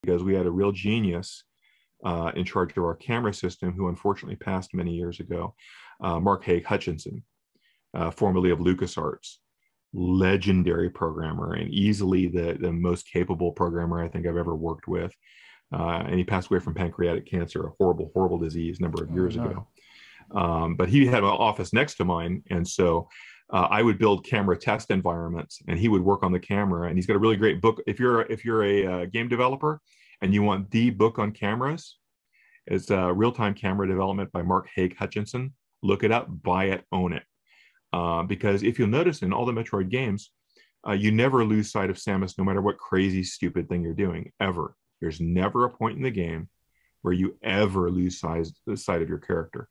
because we had a real genius in charge of our camera system who unfortunately passed many years ago, Mark Haigh-Hutchinson, formerly of LucasArts, legendary programmer and easily the most capable programmer I think I've ever worked with. And he passed away from pancreatic cancer, a horrible, horrible disease a number of years ago. But he had an office next to mine. And so I would build camera test environments and he would work on the camera. And he's got a really great book. If you're a game developer and you want the book on cameras, it's Real-Time Camera Development by Mark Haigh-Hutchinson. Look it up, buy it, own it. Because if you'll notice in all the Metroid games, you never lose sight of Samus, no matter what crazy, stupid thing you're doing, ever. There's never a point in the game where you ever lose sight of your character.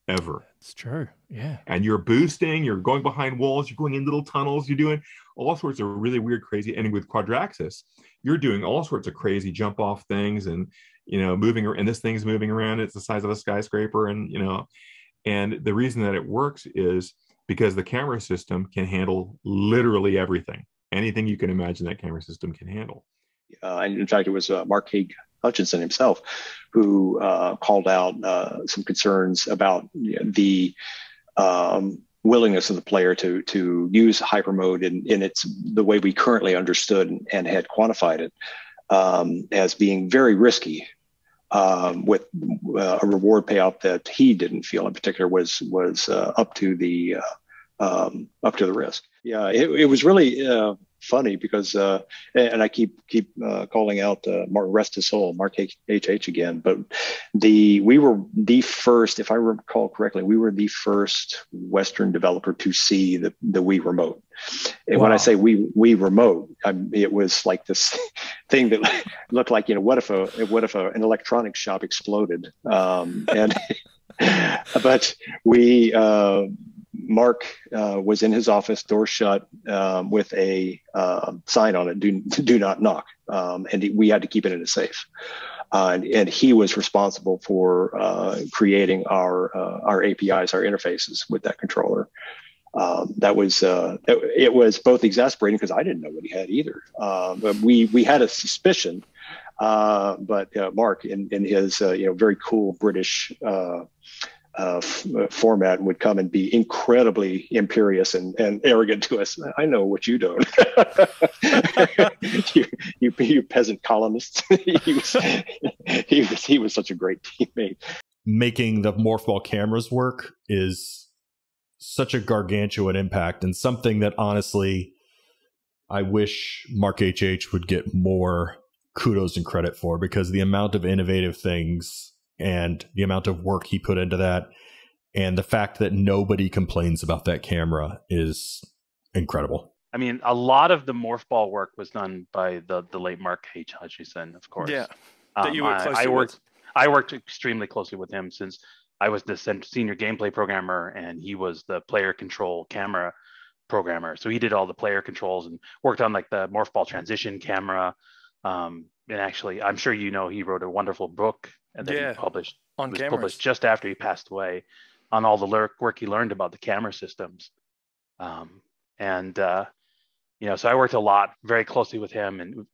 Ever. It's true. Yeah. And you're boosting, you're going behind walls, you're going in little tunnels, you're doing all sorts of really weird, crazy. And with Quadraxis, you're doing all sorts of crazy jump off things and, moving, and this thing's moving around. It's the size of a skyscraper. And, and the reason that it works is because the camera system can handle literally everything. Anything you can imagine that camera system can handle. And in fact, it was Mark Haigh-Hutchinson himself who called out some concerns about the willingness of the player to use hyper mode in the way we currently understood and had quantified it as being very risky, with a reward payout that he didn't feel in particular was up to the risk. Yeah, it was really funny because, and I keep calling out Mark, rest his soul, Mark H again. But we were the first, if I recall correctly, we were the first Western developer to see the Wii Remote. And when I say Wii Remote, it was like this thing that looked like, what if an electronics shop exploded? And but Mark was in his office, door shut, with a sign on it, do not knock. And we had to keep it in a safe. And he was responsible for creating our APIs, our interfaces with that controller. It was both exasperating because I didn't know what he had either. But we had a suspicion. But Mark, in his very cool British format, would come and be incredibly imperious and arrogant to us. I know what you don't. you peasant colonists. he was such a great teammate. Making the morph ball cameras work is such a gargantuan impact, and something that honestly I wish Mark HH would get more kudos and credit for, because the amount of innovative things and the amount of work he put into that, and the fact that nobody complains about that camera, is incredible. I mean, a lot of the morph ball work was done by the late Mark Haigh-Hutchinson, of course. Yeah, that you worked closely with. I worked extremely closely with him since I was the senior gameplay programmer and he was the player control camera programmer. So he did all the player controls and worked on like the morph ball transition camera. And actually, I'm sure he wrote a wonderful book that he published. On cameras. Published just after he passed away, on all the work he learned about the camera systems. So I worked a lot, very closely with him, and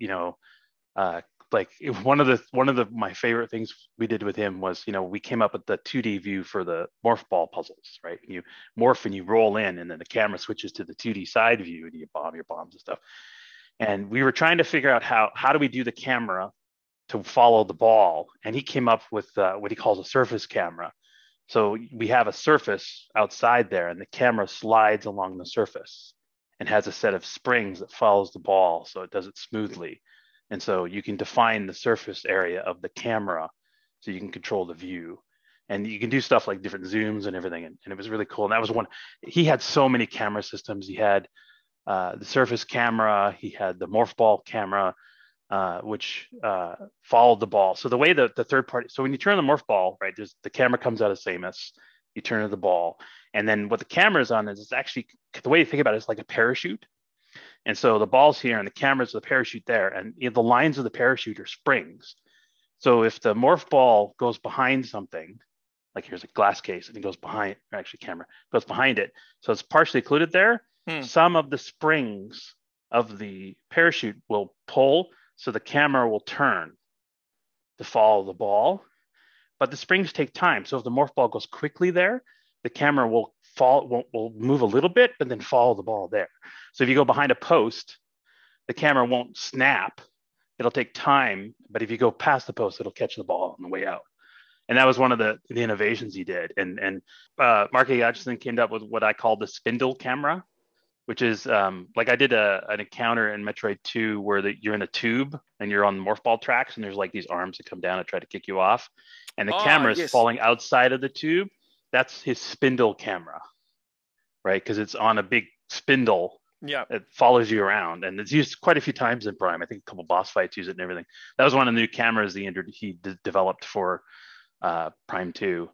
one of my favorite things we did with him was, we came up with the 2D view for the morph ball puzzles, right? You morph and you roll in, and then the camera switches to the 2D side view, and you bomb your bombs and stuff. And we were trying to figure out how do we do the camera to follow the ball, and he came up with what he calls a surface camera. So we have a surface outside there, and the camera slides along the surface and has a set of springs that follows the ball, so it does it smoothly. And so you can define the surface area of the camera so you can control the view. And you can do stuff like different zooms and everything. And it was really cool. And that was one. He had so many camera systems. He had the surface camera. He had the morph ball camera, which followed the ball. So the way the third party, so when you turn the morph ball, right, the camera comes out of Samus, you turn to the ball. And then what the camera is on is it's actually, the way you think about it is like a parachute. And so the ball's here and the camera's the parachute there. And the lines of the parachute are springs. So if the morph ball goes behind something, like here's a glass case and it goes behind, or actually camera goes behind it. So it's partially occluded there. Some of the springs of the parachute will pull So the camera will turn to follow the ball, but the springs take time. So if the morph ball goes quickly there, the camera will move a little bit, but then follow the ball there. So if you go behind a post, the camera won't snap. It'll take time, but if you go past the post, it'll catch the ball on the way out. And that was one of the innovations he did. And Mark Haigh-Hutchinson came up with what I call the spindle camera, which is like I did an encounter in Metroid 2 where you're in a tube and you're on the morph ball tracks, and there's like these arms that come down and try to kick you off. And the camera is falling outside of the tube. That's his spindle camera, right? Because it's on a big spindle. Yeah, it follows you around, and it's used quite a few times in Prime. I think a couple boss fights use it and everything. That was one of the new cameras he developed for Prime 2.